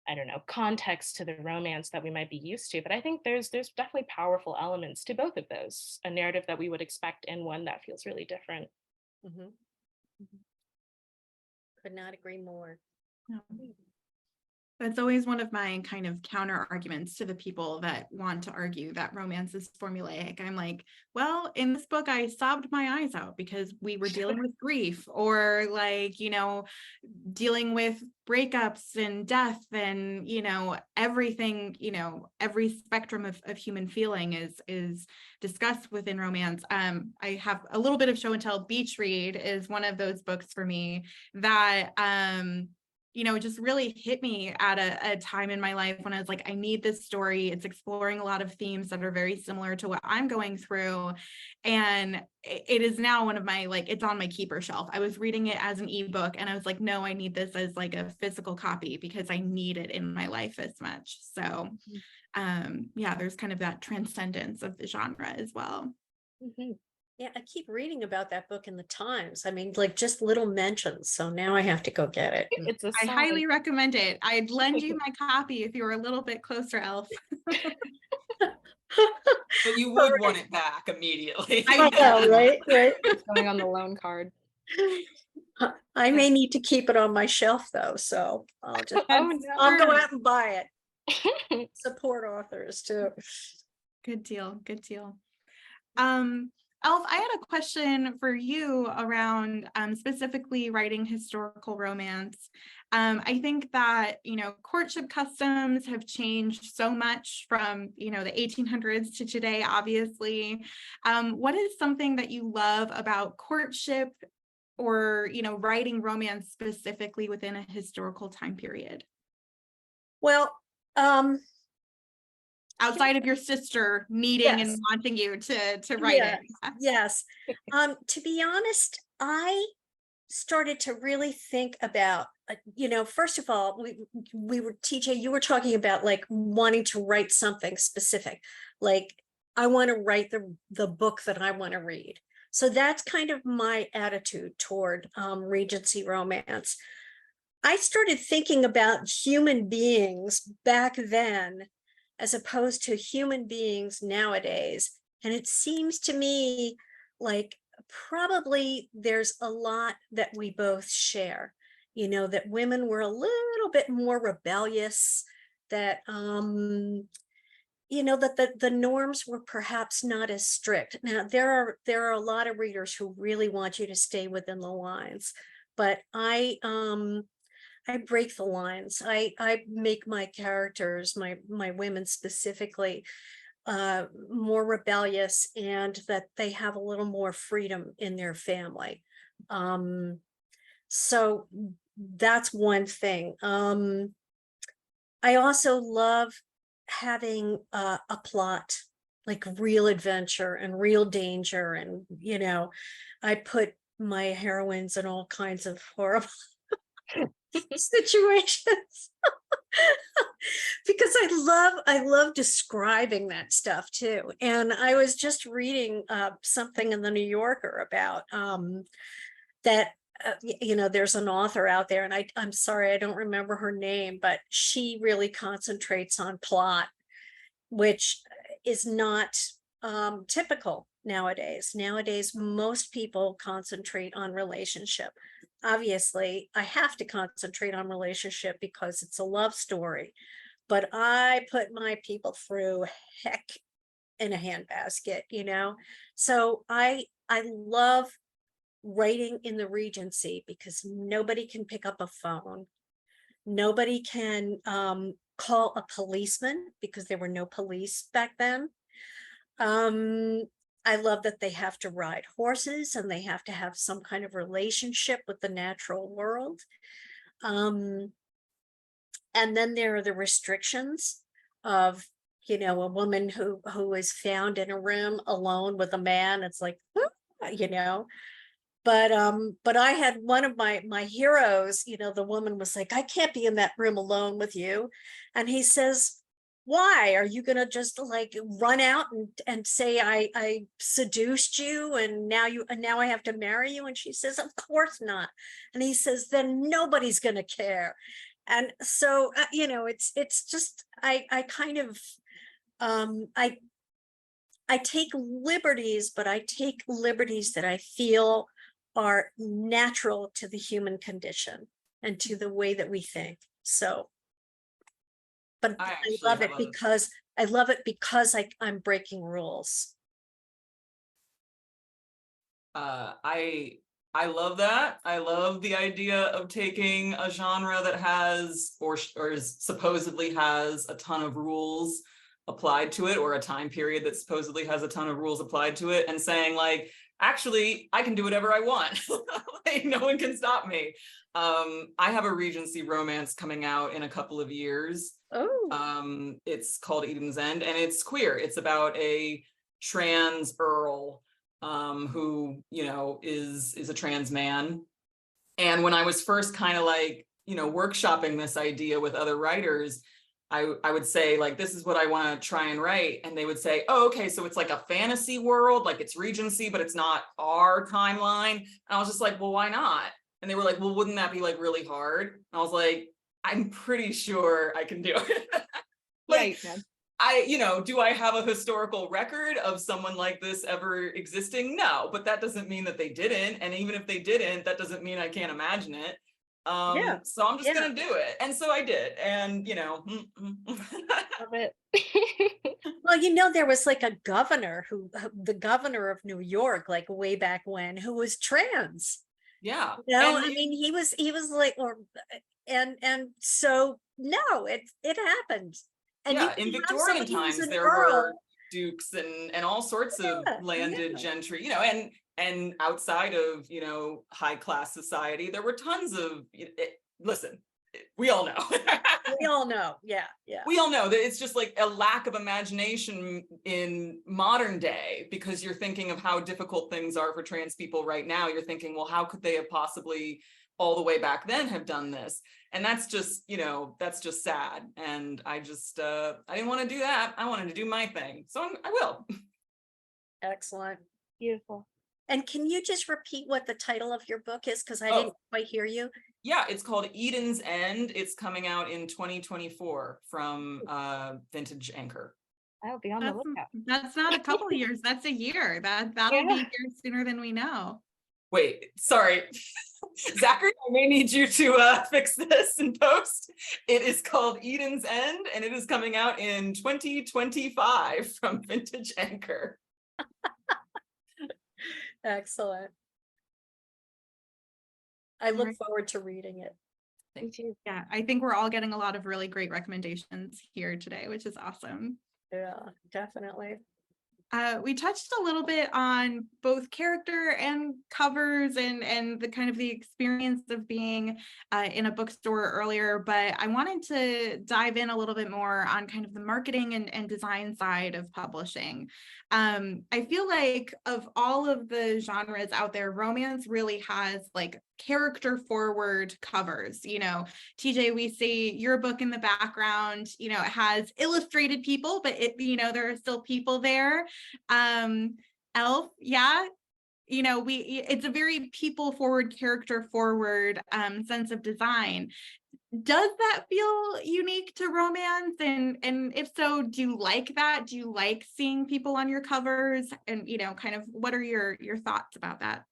I don't know, context to the romance that we might be used to. But I think there's definitely powerful elements to both of those, a narrative that we would expect and one that feels really different. Mhm. Could not agree more. No. That's always one of my kind of counter arguments to the people that want to argue that romance is formulaic. I'm like, well, in this book, I sobbed my eyes out because we were dealing with grief, or like, dealing with breakups and death and, everything, every spectrum of human feeling is discussed within romance. I have a little bit of show and tell. Beach Read is one of those books for me that, just really hit me at a time in my life when I was like, I need this story. It's exploring a lot of themes that are very similar to what I'm going through. And it is now one of my, it's on my keeper shelf. I was reading it as an ebook and I was like, no, I need this as like a physical copy because I need it in my life as much. So there's kind of that transcendence of the genre as well. Mm-hmm. Yeah, I keep reading about that book in the Times. I mean, like just little mentions. So now I have to go get it. It's a I sign. highly recommend it. I'd lend you my copy if you were a little bit closer, Elf. But you would want it back immediately. I know, right? It's going on the loan card. I may need to keep it on my shelf though, so I'll just Oh, I'll go no. out and buy it. Support authors too. Good deal. Good deal. Elf, I had a question for you around specifically writing historical romance. I think that, courtship customs have changed so much from, the 1800s to today, obviously. What is something that you love about courtship or, writing romance specifically within a historical time period? Well, outside of your sister needing and wanting you to write it. Yes. To be honest, I started to really think about, first of all, we were, TJ, you were talking about like wanting to write something specific. Like I want to write the book that I want to read. So that's kind of my attitude toward Regency romance. I started thinking about human beings back then as opposed to human beings nowadays. And it seems to me like probably there's a lot that we both share, that women were a little bit more rebellious, that, that the norms were perhaps not as strict. Now, there are a lot of readers who really want you to stay within the lines, but I break the lines. I make my characters, my women specifically, more rebellious, and that they have a little more freedom in their family. So that's one thing. I also love having a plot, like real adventure and real danger, and I put my heroines in all kinds of horrible situations because I love describing that stuff too. And I was just reading something in the New Yorker about that there's an author out there, and I'm sorry, I don't remember her name, but she really concentrates on plot, which is not typical nowadays. Nowadays, most people concentrate on relationship. Obviously, I have to concentrate on relationship because it's a love story, but I put my people through heck in a handbasket, So I love writing in the Regency because nobody can pick up a phone. Nobody can call a policeman because there were no police back then. I love that they have to ride horses and they have to have some kind of relationship with the natural world. And then there are the restrictions of, a woman who is found in a room alone with a man. It's like, but I had one of my heroes, the woman was like, I can't be in that room alone with you. And he says, why are you gonna just like run out and say I seduced you and now I have to marry you? And she says, of course not. And he says, then nobody's gonna care. And so you know, it's just I kind of I take liberties, but I take liberties that I feel are natural to the human condition and to the way that we think. So, but I I actually love have it a because I'm breaking rules. I love that. I love the idea of taking a genre that has or supposedly has a ton of rules applied to it, or a time period that supposedly has a ton of rules applied to it, and saying like, actually, I can do whatever I want. Like, no one can stop me. I have a Regency romance coming out in a couple of years. Oh, It's called Eden's End, and it's queer. It's about a trans earl who, you know, is a trans man. And when I was first kind of like, you know, workshopping this idea with other writers, I would say like, this is what I want to try and write. And they would say, oh, okay, so it's like a fantasy world, like it's Regency, but it's not our timeline. And I was just like, well, why not? And they were like, well, wouldn't that be like really hard? And I was like, I'm pretty sure I can do it. Yeah, Like, you can. you know, do I have a historical record of someone like this ever existing? No, but that doesn't mean that they didn't. And even if they didn't, that doesn't mean I can't imagine it. yeah, So I'm just yeah. gonna do it. And so I did. And, you know, Love it. Well, you know, there was like a governor the governor of New York, like way back when, who was trans. yeah. You know, And I mean, he was like, and so no, it happened. And you yeah, in can have Victorian somebody who's times, an there were Earl. dukes and all sorts of Yeah, landed yeah. gentry, you know, and outside of, you know, high class society, there were tons of, listen, we all know. We all know. Yeah, yeah. We all know that it's just like a lack of imagination in modern day, because you're thinking of how difficult things are for trans people right now. You're thinking, well, how could they have possibly all the way back then have done this? And that's just, you know, that's just sad. And I just, I didn't want to do that. I wanted to do my thing. So I will. Excellent. Beautiful. And can you just repeat what the title of your book is? Because I Oh. didn't quite hear you. Yeah, it's called Eden's End. It's coming out in 2024 from Vintage Anchor. I'll be on the lookout. That's not a couple of years, that's a year. That'll be here sooner than we know. Wait, sorry. Zachary, I may need you to fix this in post. It is called Eden's End, and it is coming out in 2025 from Vintage Anchor. Excellent. I look forward to reading it. Me too. Yeah, I think we're all getting a lot of really great recommendations here today, which is awesome. Yeah, definitely. We touched a little bit on both character and covers and the kind of the experience of being in a bookstore earlier, but I wanted to dive in a little bit more on kind of the marketing and design side of publishing. I feel like of all of the genres out there, romance really has like character forward covers. You know, TJ, we see your book in the background, you know, it has illustrated people, but it, you know, there are still people there. Elf, yeah, you know, it's a very people forward, character forward sense of design. Does that feel unique to romance? And if so, do you like that? Do you like seeing people on your covers? And, you know, kind of what are your thoughts about that?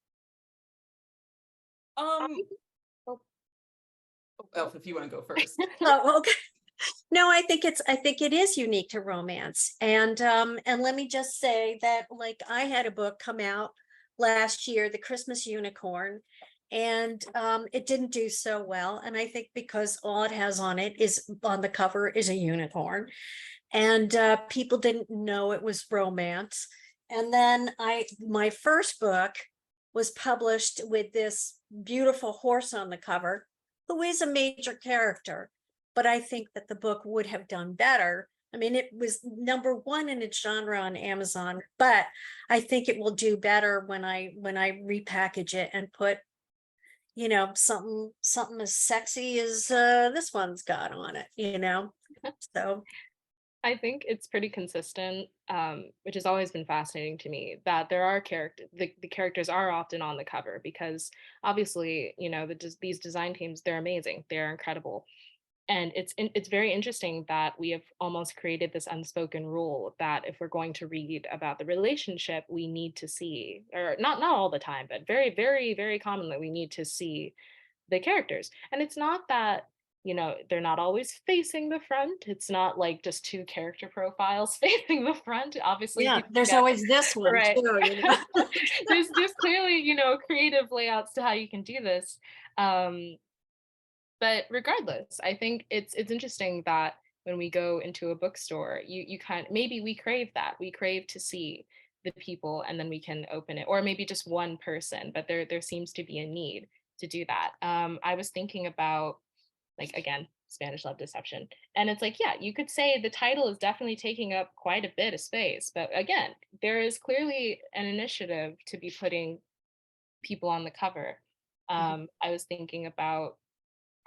Elf, if you want to go first. Oh, okay. No, I think it is unique to romance. And let me just say that, like, I had a book come out last year, The Christmas Unicorn, and it didn't do so well. And I think because all it has on the cover is a unicorn, and people didn't know it was romance. And then my first book was published with this beautiful horse on the cover, who is a major character. But I think that the book would have done better. I mean, it was #1 in its genre on Amazon, but I think it will do better when I repackage it and put, you know, something as sexy as this one's got on it, you know. So I think it's pretty consistent, which has always been fascinating to me, that there are the characters are often on the cover because obviously, these design teams, they're amazing, they're incredible. And it's very interesting that we have almost created this unspoken rule that if we're going to read about the relationship, we need to see, or not all the time, but very, very, very commonly, we need to see the characters. And it's not that, they're not always facing the front. It's not like just two character profiles facing the front. Obviously, Yeah, people there's get always this one right. too. There's clearly, creative layouts to how you can do this. Um, but regardless, I think it's interesting that when we go into a bookstore, you kind of, maybe we crave that. We crave to see the people and then we can open it, or maybe just one person, but there seems to be a need to do that. I was thinking about, like, again, Spanish love deception. And it's like, yeah, you could say the title is definitely taking up quite a bit of space, but again, there is clearly an initiative to be putting people on the cover. I was thinking about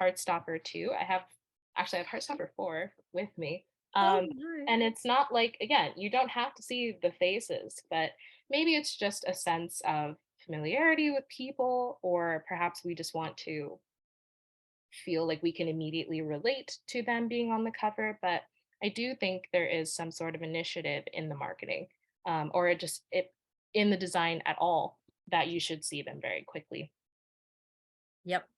Heartstopper 2. I have Heartstopper 4 with me. Oh, And it's not like, again, you don't have to see the faces, but maybe it's just a sense of familiarity with people, or perhaps we just want to feel like we can immediately relate to them being on the cover. But I do think there is some sort of initiative in the marketing, or it in the design at all, that you should see them very quickly. yep.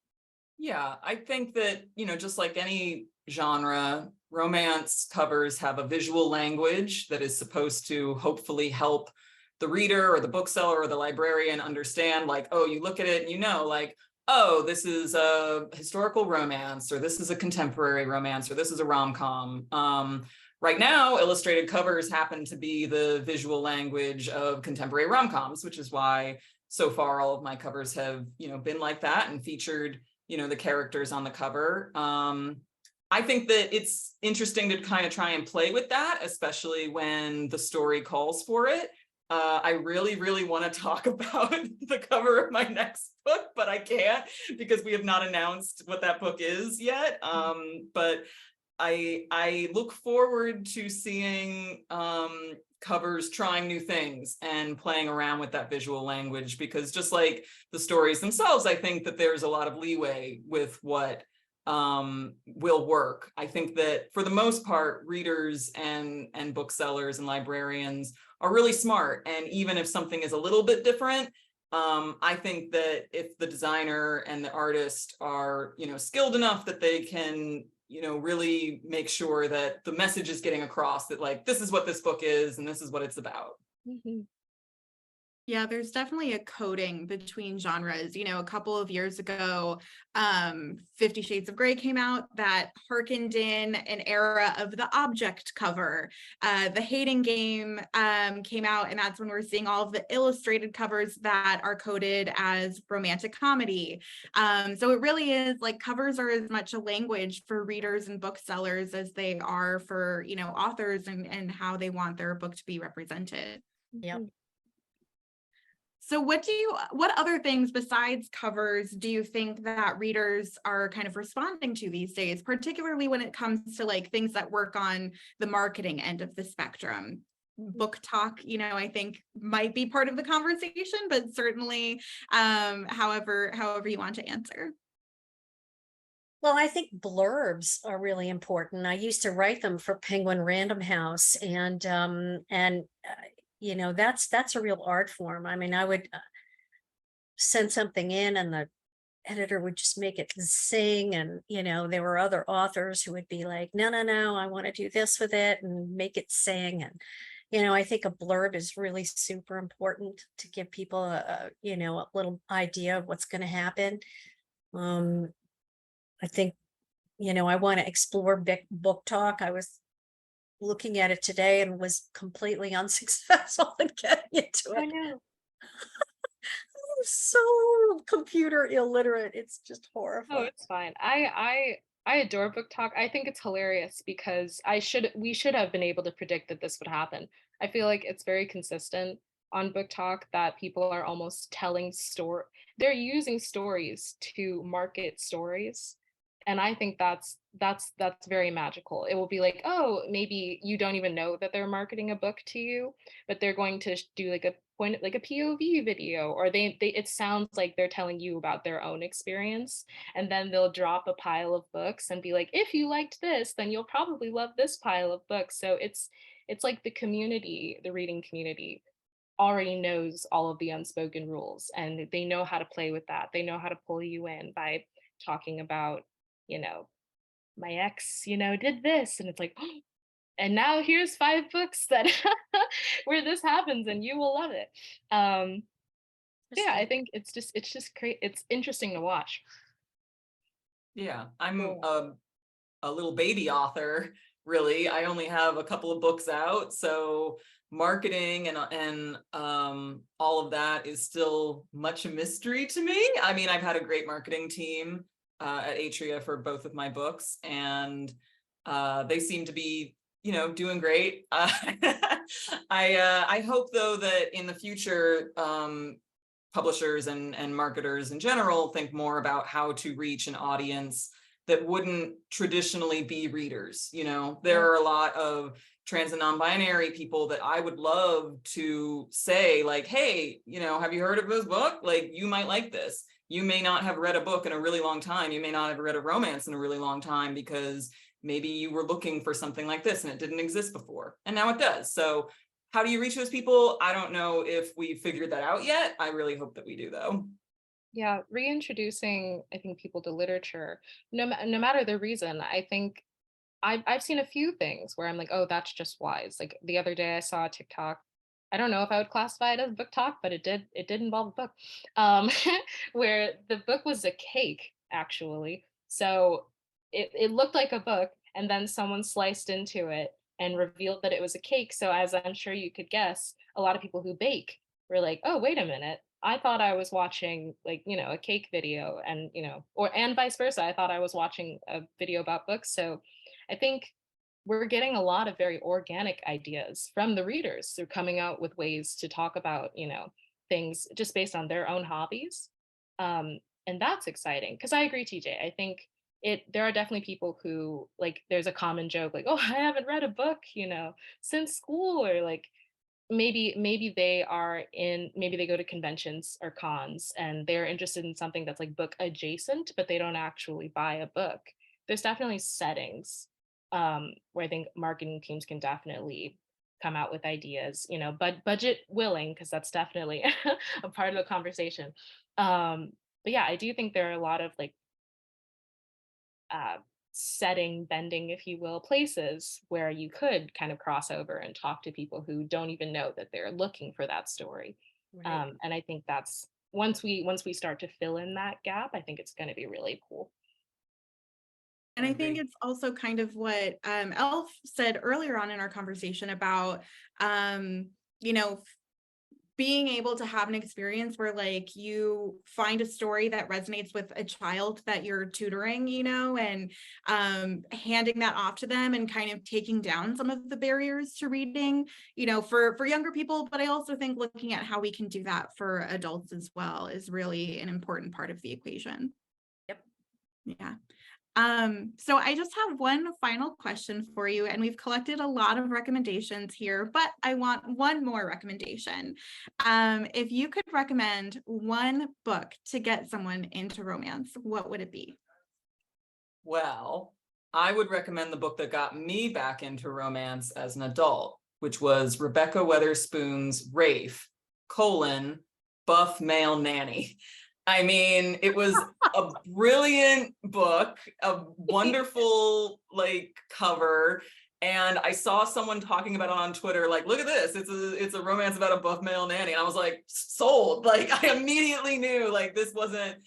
Yeah, I think that, just like any genre, romance covers have a visual language that is supposed to hopefully help the reader or the bookseller or the librarian understand, like, oh, you look at it and like, oh, this is a historical romance, or this is a contemporary romance, or this is a rom-com. Right now, illustrated covers happen to be the visual language of contemporary rom-coms, which is why so far all of my covers have, been like that and featured the characters on the cover. I think that it's interesting to kind of try and play with that, especially when the story calls for it. I really, really want to talk about the cover of my next book, but I can't because we have not announced what that book is yet. But I look forward to seeing covers trying new things and playing around with that visual language, because just like the stories themselves, I think that there's a lot of leeway with what will work. I think that for the most part, readers and booksellers and librarians are really smart. And even if something is a little bit different, I think that if the designer and the artist are, skilled enough that they can, really make sure that the message is getting across, that like, this is what this book is and this is what it's about. Mhm. Yeah, there's definitely a coding between genres. A couple of years ago, 50 Shades of Grey came out that harkened in an era of the object cover. The Hating Game came out, and that's when we're seeing all of the illustrated covers that are coded as romantic comedy. So it really is like covers are as much a language for readers and booksellers as they are for, authors and how they want their book to be represented. Yep. Mhm. So what other things besides covers do you think that readers are kind of responding to these days, particularly when it comes to like things that work on the marketing end of the spectrum? Book talk, I think might be part of the conversation, but certainly however you want to answer. Well, I think blurbs are really important. I used to write them for Penguin Random House, and that's a real art form. I mean, I would send something in, and the editor would just make it sing, and there were other authors who would be like, no, I want to do this with it and make it sing. And I think a blurb is really super important to give people a little idea of what's going to happen. I think, I want to explore book talk. I was looking at it today and was completely unsuccessful in getting into I it. know. I'm so computer illiterate. It's just Oh, horrifying. it's fine. I adore book talk. I think it's hilarious because we should have been able to predict that this would happen. I feel like it's very consistent on book talk that people are almost telling story. They're using stories to market stories. And I think that's very magical. It will be like, oh, maybe you don't even know that they're marketing a book to you, but they're going to do like a POV video, or they it sounds like they're telling you about their own experience, and then they'll drop a pile of books and be like, if you liked this, then you'll probably love this pile of books. So it's like the community, the reading community already knows all of the unspoken rules, and they know how to play with that. They know how to pull you in by talking about, you know, my ex, did this, and it's like, oh, and now here's 5 books that where this happens and you will love it. Yeah, I think it's just great. It's interesting to watch. Yeah, I'm Cool. a little baby author, really. I only have a couple of books out, so marketing and all of that is still much a mystery to me. I mean, I've had a great marketing team at Atria for both of my books, and they seem to be, doing great. I hope though that in the future, publishers and marketers in general think more about how to reach an audience that wouldn't traditionally be readers. There are a lot of trans and non-binary people that I would love to say, like, hey, have you heard of this book? Like, you might like this. You may not have read a book in a really long time. You may not have read a romance in a really long time because maybe you were looking for something like this and it didn't exist before, and now it does. So how do you reach those people? I don't know if we figured that out yet. I really hope that we do, though. Yeah, reintroducing, I think, people to literature, no matter the reason. I think I've seen a few things where I'm like, oh, that's just wise. Like the other day I saw a TikTok. I don't know if I would classify it as book talk, but it did involve a book, where the book was a cake, actually. So it looked like a book, and then someone sliced into it and revealed that it was a cake. So as I'm sure you could guess, a lot of people who bake were like, oh, wait a minute. I thought I was watching, like, a cake video, and and vice versa. I thought I was watching a video about books. So I think we're getting a lot of very organic ideas from the readers. They're coming out with ways to talk about, things just based on their own hobbies. And that's exciting, because I agree, TJ. I think there are definitely people who, like, there's a common joke like, oh, I haven't read a book, since school, or like maybe maybe they go to conventions or cons and they're interested in something that's like book adjacent, but they don't actually buy a book. There's definitely settings where I think marketing teams can definitely come out with ideas, but budget willing, because that's definitely a part of the conversation. But yeah, I do think there are a lot of like uh, setting bending, if you will, places where you could kind of cross over and talk to people who don't even know that they're looking for that story. Right. And I think that's once we start to fill in that gap, I think it's going to be really cool. And I I think agree. it's also kind of what Elf said earlier on in our conversation about, you know, being able to have an experience where like you find a story that resonates with a child that you're tutoring, and handing that off to them and kind of taking down some of the barriers to reading, for younger people. But I also think looking at how we can do that for adults as well is really an important part of the equation. Yep. Yeah. So I just have one final question for you, and we've collected a lot of recommendations here, but I want one more recommendation. If you could recommend one book to get someone into romance, what would it be? Well, I would recommend the book that got me back into romance as an adult, which was Rebecca Weatherspoon's Rafe, buff male nanny. I mean, it was a brilliant book, a wonderful cover. And I saw someone talking about it on Twitter, like, look at this, it's a romance about a buff male nanny. And I was like, sold. Like, I immediately knew like this wasn't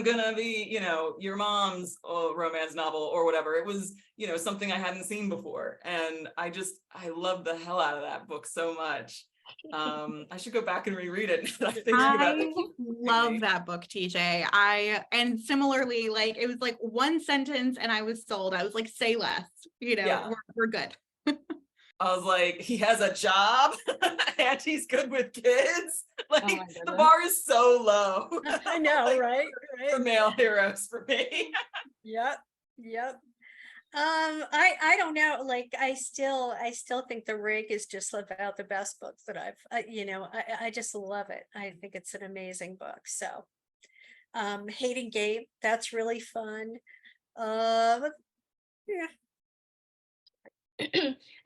gonna be, your mom's romance novel or whatever. It was, something I hadn't seen before. And I love the hell out of that book so much. I should go back and reread it. I love that book, TJ. And similarly, like it was like one sentence and I was sold. I was like, say less, Yeah. we're good. I was like, he has a job and he's good with kids. Like the goodness. bar is so low. I know, right? For male heroes for me. Yep. Yep. I don't know. Like, I still think The Rig is just about the best book that I just love it. I think it's an amazing book. So, Hating Gabe, that's really fun. Yeah. I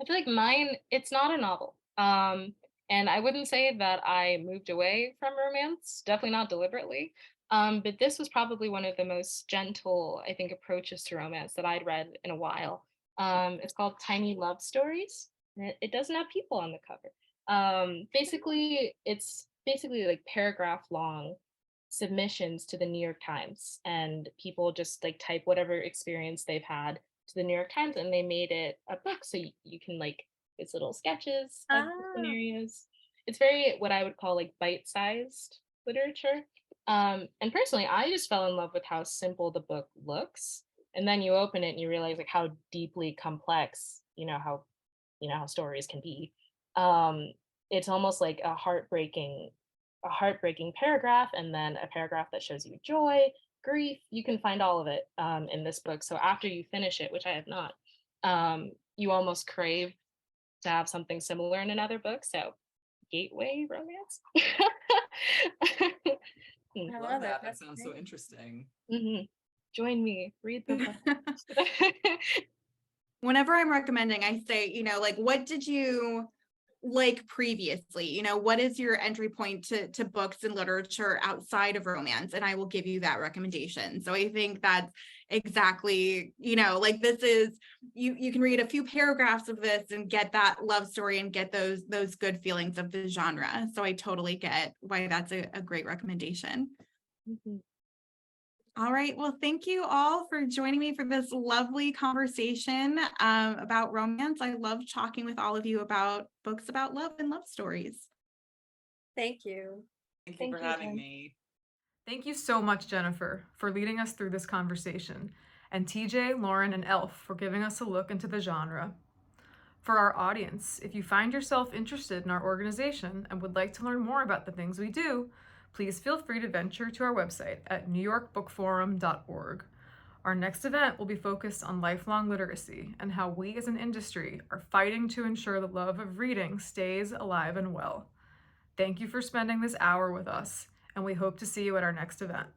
feel like mine, it's not a novel. And I wouldn't say that I moved away from romance, definitely not deliberately. But this was probably one of the most gentle, I think, approaches to romance that I'd read in a while. It's called Tiny Love Stories. And it doesn't have people on the cover. Basically, it's basically like paragraph long submissions to the New York Times, and people just like type whatever experience they've had to the New York Times, and they made it a book. So you can like, it's little sketches of the Ah, scenarios. It's very what I would call like bite-sized literature. And personally, I just fell in love with how simple the book looks. And then you open it and you realize like how deeply complex, how stories can be. Um, it's almost like a heartbreaking paragraph, and then a paragraph that shows you joy, grief. You can find all of it in this book. So after you finish it, which I have not, you almost crave to have something similar in another book. So gateway romance. I Love love it. that. That That's sounds so great. interesting. Mhm. Join me, read the book. Whenever I'm recommending, I say, like, what did you like previously? What is your entry point to books and literature outside of romance? And I will give you that recommendation. So I think that's exactly, like, this is, you can read a few paragraphs of this and get that love story and get those good feelings of the genre. So I totally get why that's a great recommendation. Mhm. All right. Well, thank you all for joining me for this lovely conversation about romance. I love talking with all of you about books about love and love stories. Thank you. Thank you Thank for you, having Jen. me. Thank you so much, Jennifer, for leading us through this conversation, and TJ, Lauren, and Elf for giving us a look into the genre. For our audience, if you find yourself interested in our organization and would like to learn more about the things we do, please feel free to venture to our website at newyorkbookforum.org. Our next event will be focused on lifelong literacy and how we as an industry are fighting to ensure the love of reading stays alive and well. Thank you for spending this hour with us, and we hope to see you at our next event.